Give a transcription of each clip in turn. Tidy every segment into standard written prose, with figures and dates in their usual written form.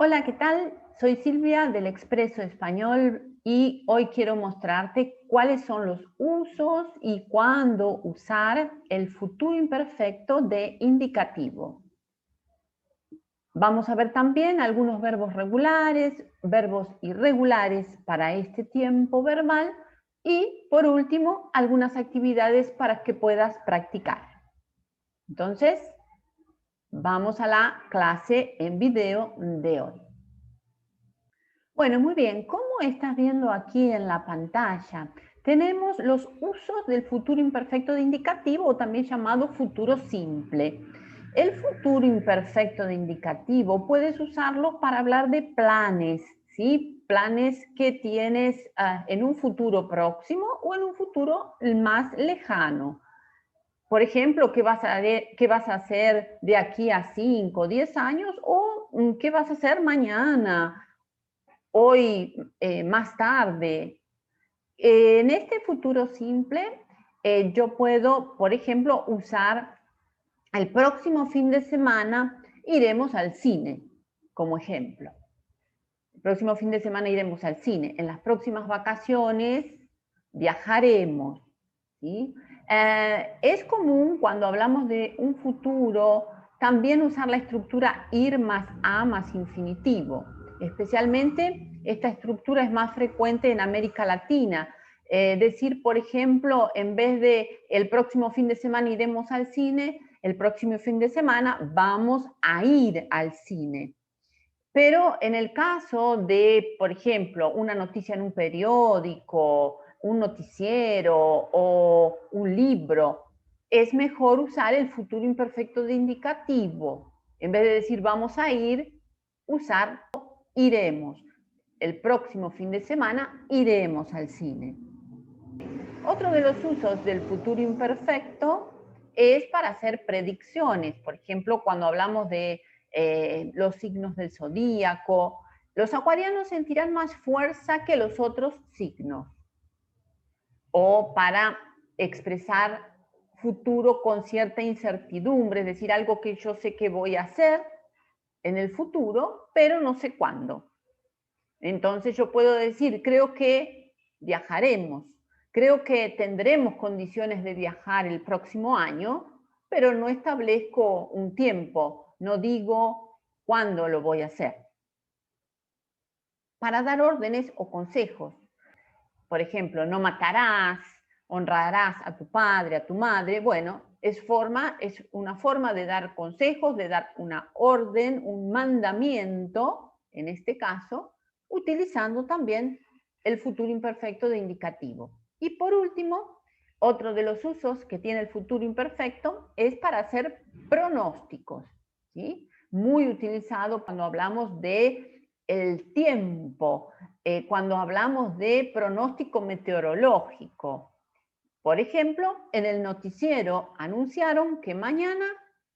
Hola, ¿qué tal? Soy Silvia del Expreso Español y hoy quiero mostrarte cuáles son los usos y cuándo usar el futuro imperfecto de indicativo. Vamos a ver también algunos verbos regulares, verbos irregulares para este tiempo verbal y, por último, algunas actividades para que puedas practicar. Entonces, vamos a la clase en video de hoy. Bueno, muy bien. Como estás viendo aquí en la pantalla, tenemos los usos del futuro imperfecto de indicativo o también llamado futuro simple. El futuro imperfecto de indicativo puedes usarlo para hablar de planes, ¿sí? Planes que tienes en un futuro próximo o en un futuro más lejano. Por ejemplo, qué vas a hacer de aquí a 5 o 10 años o qué vas a hacer mañana, hoy, más tarde. En este futuro simple, yo puedo, por ejemplo, usar el próximo fin de semana iremos al cine, como ejemplo. El próximo fin de semana iremos al cine. En las próximas vacaciones viajaremos, ¿sí? Es común cuando hablamos de un futuro también usar la estructura ir más a más infinitivo. Especialmente esta estructura es más frecuente en América Latina. Decir, por ejemplo, en vez de el próximo fin de semana iremos al cine, el próximo fin de semana vamos a ir al cine. Pero en el caso de, por ejemplo, una noticia en un periódico, un noticiero o un libro, es mejor usar el futuro imperfecto de indicativo. En vez de decir vamos a ir, usar iremos. El próximo fin de semana iremos al cine. Otro de los usos del futuro imperfecto es para hacer predicciones. Por ejemplo, cuando hablamos de los signos del zodíaco, los acuarianos sentirán más fuerza que los otros signos. O para expresar futuro con cierta incertidumbre, es decir, algo que yo sé que voy a hacer en el futuro, pero no sé cuándo. Entonces yo puedo decir, creo que viajaremos, creo que tendremos condiciones de viajar el próximo año, pero no establezco un tiempo, no digo cuándo lo voy a hacer. Para dar órdenes o consejos, por ejemplo, no matarás, honrarás a tu padre, a tu madre, bueno, es una forma de dar consejos, de dar una orden, un mandamiento, en este caso, utilizando también el futuro imperfecto de indicativo. Y por último, otro de los usos que tiene el futuro imperfecto es para hacer pronósticos, ¿sí? Muy utilizado cuando hablamos de el tiempo, cuando hablamos de pronóstico meteorológico. Por ejemplo, en el noticiero anunciaron que mañana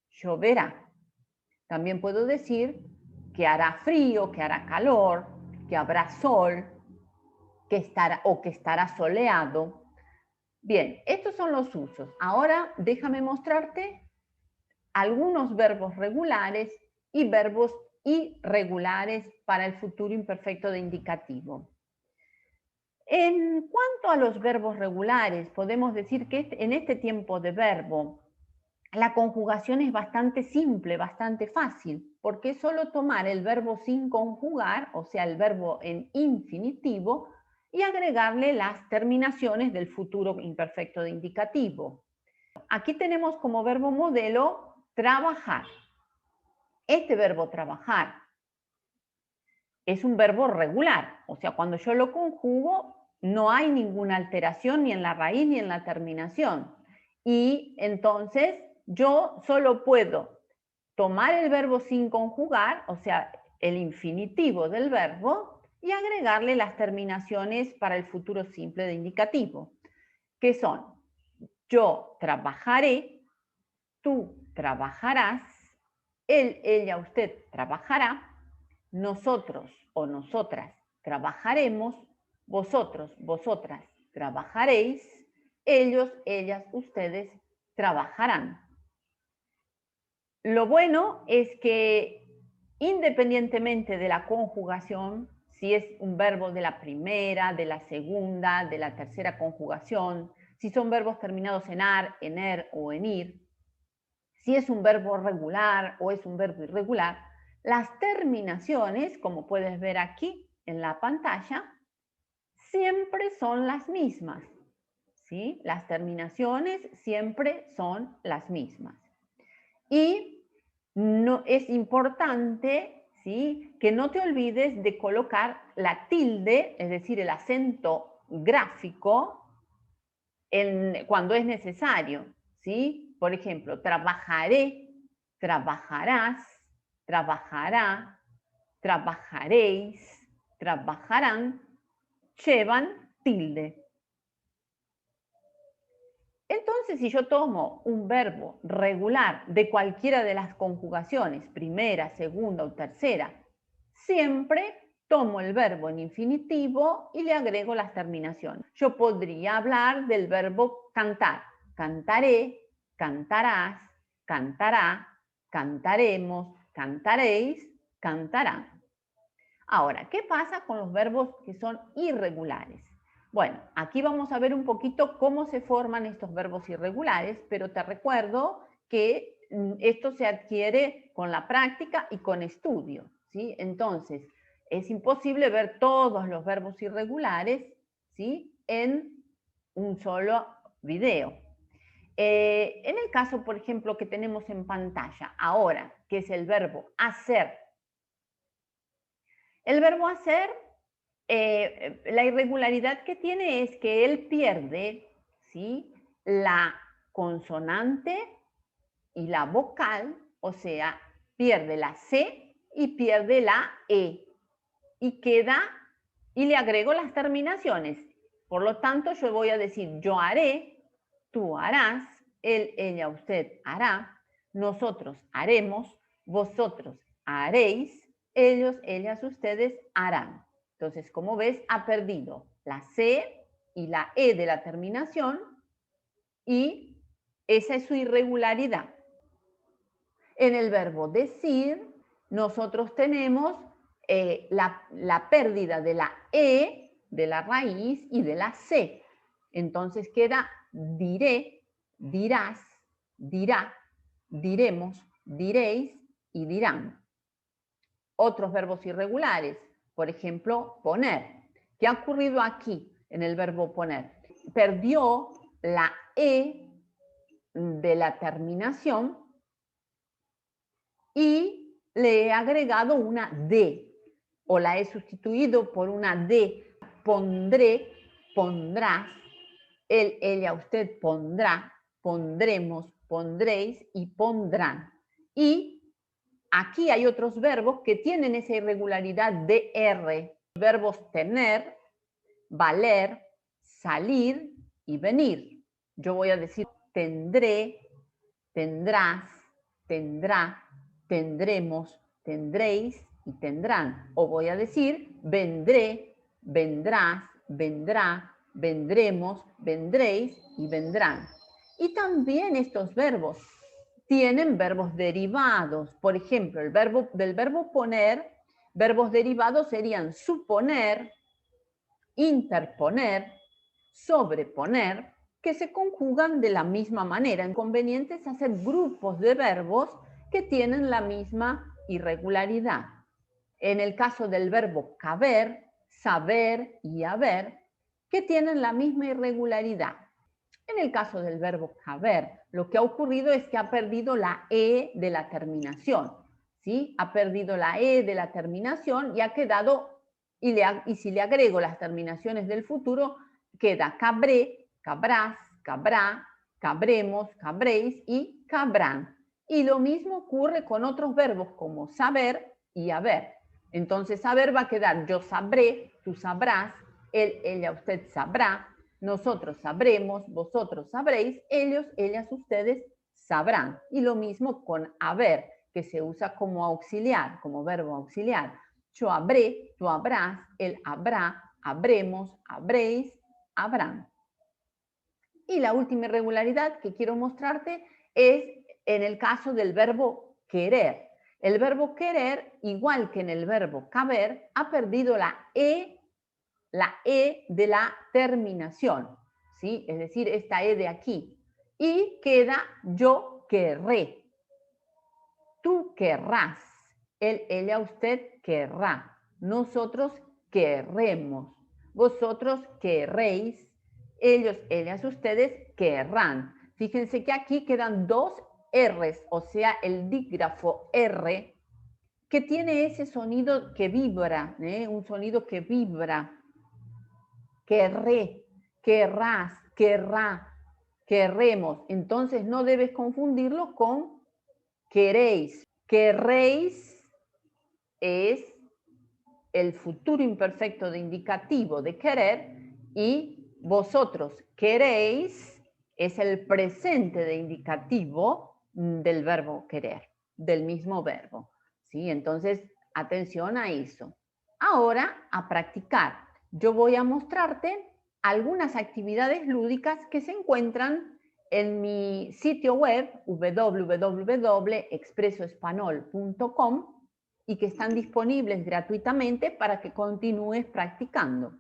lloverá. También puedo decir que hará frío, que hará calor, que habrá sol, que estará soleado. Bien, estos son los usos. Ahora déjame mostrarte algunos verbos regulares y verbos irregulares para el futuro imperfecto de indicativo. En cuanto a los verbos regulares, podemos decir que en este tiempo de verbo la conjugación es bastante simple, bastante fácil, porque es solo tomar el verbo sin conjugar, o sea, el verbo en infinitivo, y agregarle las terminaciones del futuro imperfecto de indicativo. Aquí tenemos como verbo modelo trabajar. Este verbo trabajar es un verbo regular, o sea, cuando yo lo conjugo no hay ninguna alteración ni en la raíz ni en la terminación. Y entonces yo solo puedo tomar el verbo sin conjugar, o sea, el infinitivo del verbo, y agregarle las terminaciones para el futuro simple de indicativo, que son yo trabajaré, tú trabajarás, él, ella, usted trabajará, nosotros o nosotras trabajaremos, vosotros, vosotras trabajaréis, ellos, ellas, ustedes trabajarán. Lo bueno es que Independientemente de la conjugación, si es un verbo de la primera, de la segunda, de la tercera conjugación, si son verbos terminados en ar, en er o en ir, si es un verbo regular o es un verbo irregular, las terminaciones, como puedes ver aquí en la pantalla, siempre son las mismas. ¿Sí? Las terminaciones siempre son las mismas. Y no, es importante, ¿sí?, que no te olvides de colocar la tilde, es decir, el acento gráfico, cuando es necesario. ¿Sí? Por ejemplo, trabajaré, trabajarás, trabajará, trabajaréis, trabajarán, llevan tilde. Entonces, si yo tomo un verbo regular de cualquiera de las conjugaciones, primera, segunda o tercera, siempre tomo el verbo en infinitivo y le agrego las terminaciones. Yo podría hablar del verbo cantar. Cantaré, cantarás, cantará, cantaremos, cantaréis, cantarán. Ahora, ¿qué pasa con los verbos que son irregulares? Bueno, aquí vamos a ver un poquito cómo se forman estos verbos irregulares, pero te recuerdo que esto se adquiere con la práctica y con estudio, ¿sí? Entonces, es imposible ver todos los verbos irregulares, ¿sí?, en un solo video. En el caso, por ejemplo, que tenemos en pantalla ahora, que es el verbo hacer. El verbo hacer, la irregularidad que tiene es que él pierde, ¿sí?, la consonante y la vocal, o sea, pierde la C y pierde la E. Y queda, y le agrego las terminaciones. Por lo tanto, yo voy a decir yo haré, tú harás, él, ella, usted hará, nosotros haremos, vosotros haréis, ellos, ellas, ustedes harán. Entonces, como ves, ha perdido la C y la E de la terminación y esa es su irregularidad. En el verbo decir, nosotros tenemos la pérdida de la E, de la raíz y de la C. Entonces queda diré, dirás, dirá, diremos, diréis y dirán. Otros verbos irregulares, por ejemplo, poner. ¿Qué ha ocurrido aquí en el verbo poner? Perdió la E de la terminación y le he agregado una D, o la he sustituido por una D. Pondré, pondrás, él, ella, usted pondrá, pondremos, pondréis y pondrán. Y aquí hay otros verbos que tienen esa irregularidad de R. Verbos tener, valer, salir y venir. Yo voy a decir tendré, tendrás, tendrá, tendremos, tendréis y tendrán. O voy a decir vendré, vendrás, vendrá, vendremos, vendréis y vendrán. Y también estos verbos tienen verbos derivados. Por ejemplo, del verbo poner, verbos derivados serían suponer, interponer, sobreponer, que se conjugan de la misma manera. Inconveniente es hacer grupos de verbos que tienen la misma irregularidad. En el caso del verbo caber, saber y haber, que tienen la misma irregularidad. En el caso del verbo caber, lo que ha ocurrido es que ha perdido la E de la terminación. ¿Sí? Ha perdido la E de la terminación y ha quedado, y si le agrego las terminaciones del futuro, queda cabré, cabrás, cabrá, cabremos, cabréis y cabrán. Y lo mismo ocurre con otros verbos como saber y haber. Entonces, saber va a quedar yo sabré, tú sabrás, él, ella, usted sabrá, nosotros sabremos, vosotros sabréis, ellos, ellas, ustedes sabrán. Y lo mismo con haber, que se usa como auxiliar, como verbo auxiliar. Yo habré, tú habrás, él habrá, habremos, habréis, habrán. Y la última irregularidad que quiero mostrarte es en el caso del verbo querer. El verbo querer, igual que en el verbo caber, ha perdido la E de la terminación, ¿sí? Es decir, esta E de aquí. Y queda yo querré. Tú querrás. Él, ella, usted querrá. Nosotros querremos. Vosotros querréis. Ellos, ellas, ustedes querrán. Fíjense que aquí quedan dos R's, o sea, el dígrafo R, que tiene ese sonido que vibra, un sonido que vibra. Querré, querrás, querrá, querremos. Entonces no debes confundirlo con queréis. Querréis es el futuro imperfecto de indicativo de querer y vosotros queréis es el presente de indicativo del verbo querer, del mismo verbo. ¿Sí? Entonces, atención a eso. Ahora, a practicar. Yo voy a mostrarte algunas actividades lúdicas que se encuentran en mi sitio web www.expresoespanol.com y que están disponibles gratuitamente para que continúes practicando.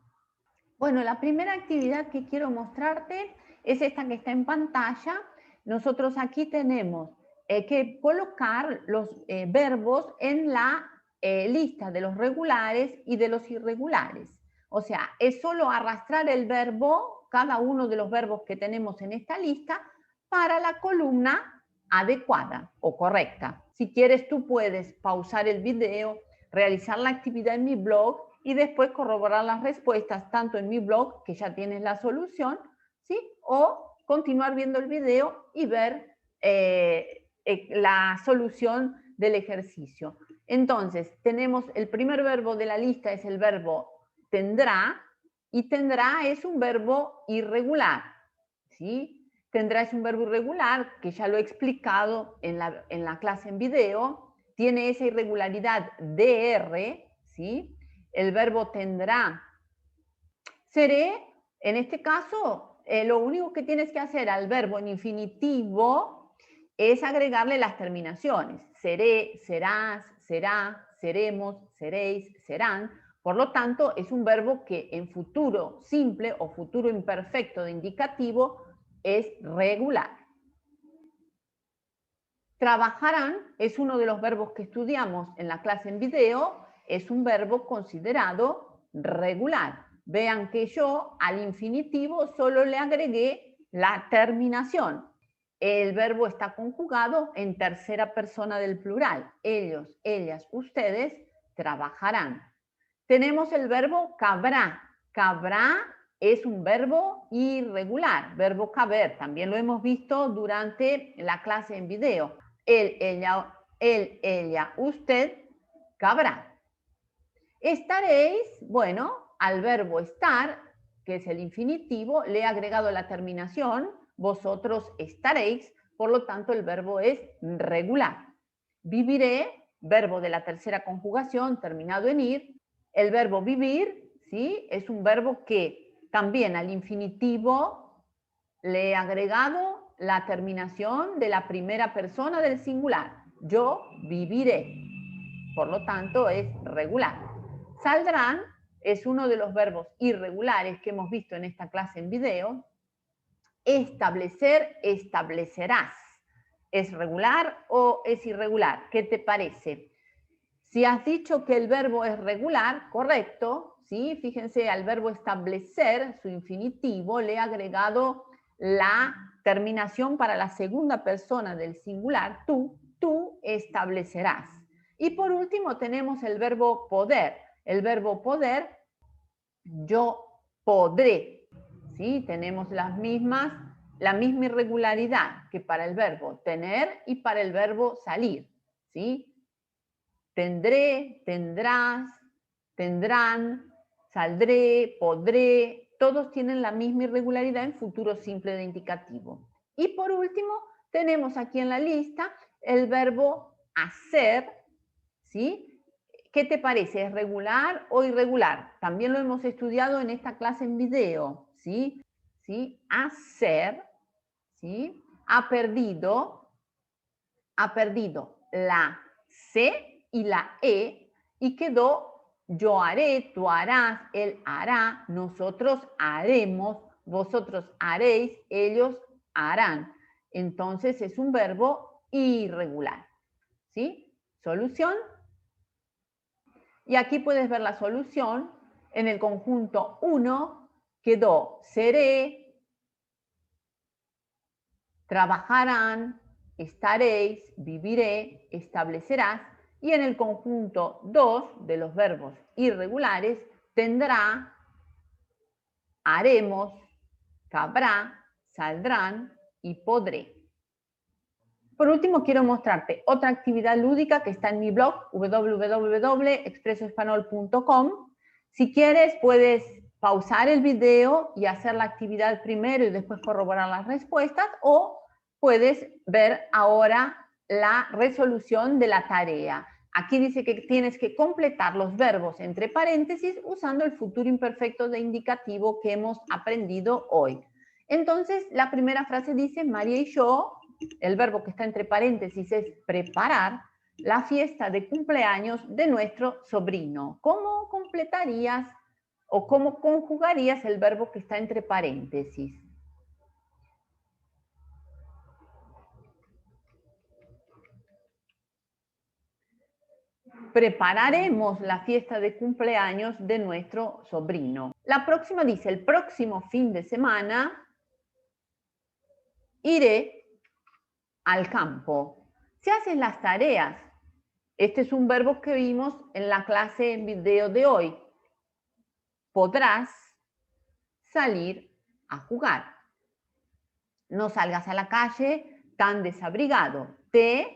Bueno, la primera actividad que quiero mostrarte es esta que está en pantalla. Nosotros aquí tenemos que colocar los verbos en la lista de los regulares y de los irregulares. O sea, es solo arrastrar el verbo, cada uno de los verbos que tenemos en esta lista, para la columna adecuada o correcta. Si quieres, tú puedes pausar el video, realizar la actividad en mi blog y después corroborar las respuestas tanto en mi blog, que ya tienes la solución, ¿sí? O continuar viendo el video y ver la solución del ejercicio. Entonces, tenemos el primer verbo de la lista, es el verbo tendrá, y tendrá es un verbo irregular, ¿sí? Tendrá es un verbo irregular, que ya lo he explicado en la clase en video, tiene esa irregularidad DR, ¿sí? El verbo tendrá. Seré, en este caso, lo único que tienes que hacer al verbo en infinitivo es agregarle las terminaciones. Seré, serás, será, seremos, seréis, serán. Por lo tanto, es un verbo que en futuro simple o futuro imperfecto de indicativo es regular. Trabajarán es uno de los verbos que estudiamos en la clase en video, es un verbo considerado regular. Vean que yo al infinitivo solo le agregué la terminación. El verbo está conjugado en tercera persona del plural. Ellos, ellas, ustedes trabajarán. Tenemos el verbo cabrá. Cabrá es un verbo irregular, verbo caber. También lo hemos visto durante la clase en video. Él, ella, usted cabrá. Estaréis, bueno, al verbo estar, que es el infinitivo, le he agregado la terminación, vosotros estaréis, por lo tanto el verbo es regular. Viviré, verbo de la tercera conjugación, terminado en ir. El verbo vivir, ¿sí? Es un verbo que también al infinitivo le he agregado la terminación de la primera persona del singular. Yo viviré. Por lo tanto, es regular. Saldrán es uno de los verbos irregulares que hemos visto en esta clase en video. Establecer, establecerás. ¿Es regular o es irregular? ¿Qué te parece? Si has dicho que el verbo es regular, correcto, ¿sí? Fíjense, al verbo establecer, su infinitivo, le he agregado la terminación para la segunda persona del singular, tú establecerás. Y por último tenemos el verbo poder. El verbo poder, yo podré, ¿sí? Tenemos la misma irregularidad que para el verbo tener y para el verbo salir, ¿sí? Tendré, tendrás, tendrán, saldré, podré, todos tienen la misma irregularidad en futuro simple de indicativo. Y por último, tenemos aquí en la lista el verbo hacer, ¿sí? ¿Qué te parece? ¿Es regular o irregular? También lo hemos estudiado en esta clase en video, ¿sí? ¿Sí? Hacer, ¿sí? Ha perdido la C y la E y quedó yo haré, tú harás, él hará, nosotros haremos, vosotros haréis, ellos harán. Entonces es un verbo irregular. ¿Sí? Solución. Y aquí puedes ver la solución. En el conjunto 1 quedó seré, trabajarán, estaréis, viviré, establecerás. Y en el conjunto 2 de los verbos irregulares tendrá, haremos, cabrá, saldrán y podré. Por último, quiero mostrarte otra actividad lúdica que está en mi blog www.expresoespanol.com. Si quieres, puedes pausar el video y hacer la actividad primero y después corroborar las respuestas, o puedes ver ahora la resolución de la tarea. Aquí dice que tienes que completar los verbos entre paréntesis usando el futuro imperfecto de indicativo que hemos aprendido hoy. Entonces, la primera frase dice, María y yo, el verbo que está entre paréntesis es preparar la fiesta de cumpleaños de nuestro sobrino. ¿Cómo completarías o cómo conjugarías el verbo que está entre paréntesis? Prepararemos la fiesta de cumpleaños de nuestro sobrino. La próxima dice, el próximo fin de semana iré al campo. Si haces las tareas, este es un verbo que vimos en la clase en video de hoy. Podrás salir a jugar. No salgas a la calle tan desabrigado. Te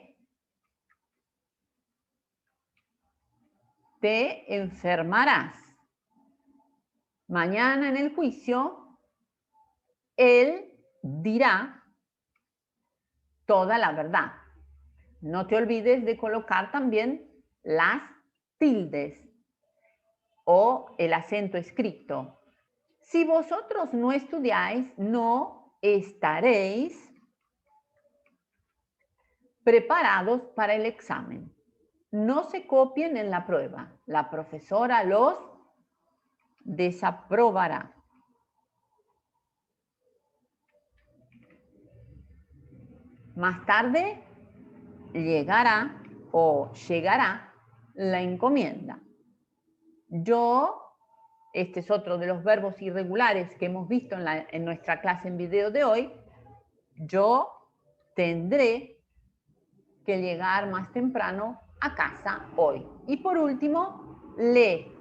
enfermarás. Mañana en el juicio, él dirá toda la verdad. No te olvides de colocar también las tildes o el acento escrito. Si vosotros no estudiáis, no estaréis preparados para el examen. No se copien en la prueba. La profesora los desaprobará. Más tarde llegará o llegará la encomienda. Yo, este es otro de los verbos irregulares que hemos visto en nuestra clase en video de hoy. Yo tendré que llegar más temprano a casa hoy. Y por último, le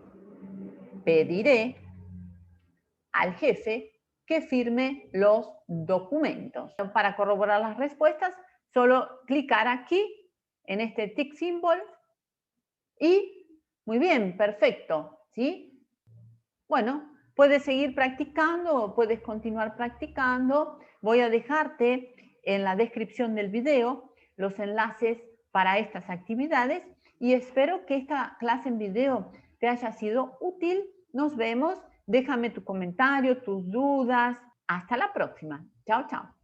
pediré al jefe que firme los documentos. Para corroborar las respuestas, solo clicar aquí en este tick symbol y muy bien, perfecto, ¿sí? Bueno, puedes seguir practicando o puedes continuar practicando. Voy a dejarte en la descripción del video los enlaces para estas actividades y espero que esta clase en video te haya sido útil. Nos vemos. Déjame tu comentario, tus dudas. Hasta la próxima. Chao, chao.